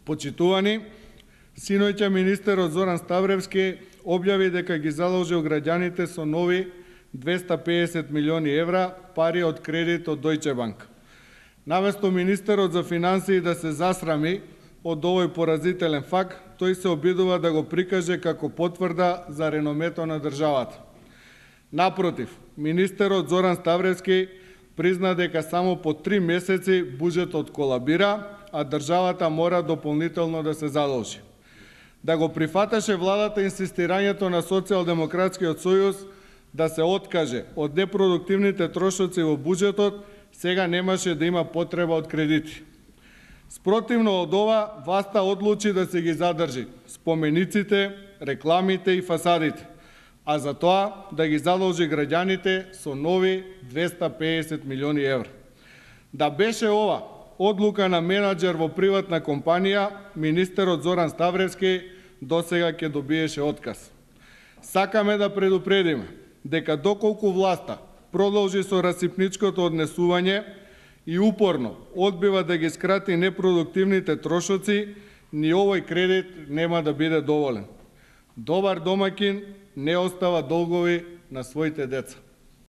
Почитувани, синоќа министерот Зоран Ставревски објави дека ги заложил граѓаните со нови 250 милиони евра пари од кредит од Deutsche Bank. Наместо министерот за финансии да се засрами од овој поразителен факт, тој се обидува да го прикаже како потврда за реномето на државата. Напротив, министерот Зоран Ставревски призна дека само по 3 месеци буџетот колабира, а државата мора дополнително да се задолжи. Да го прифаташе владата инсистирањето на Социјалдемократскиот сојуз да се откаже од непродуктивните трошоци во буџетот, сега немаше да има потреба од кредити. Спротивно од ова, власта одлучи да се ги задржи спомениците, рекламите и фасадите, а за тоа да ги задолжи граѓаните со нови 250 милиони евра. Да беше ова одлука на менаџер во приватна компанија, министерот Зоран Ставревски досега ќе добиеше отказ. Сакаме да предупредиме дека доколку власта продолжи со расипничкото однесување и упорно одбива да ги скрати непродуктивните трошоци, ни овој кредит нема да биде доволен. Добар домаќин не остава долгови на своите деца.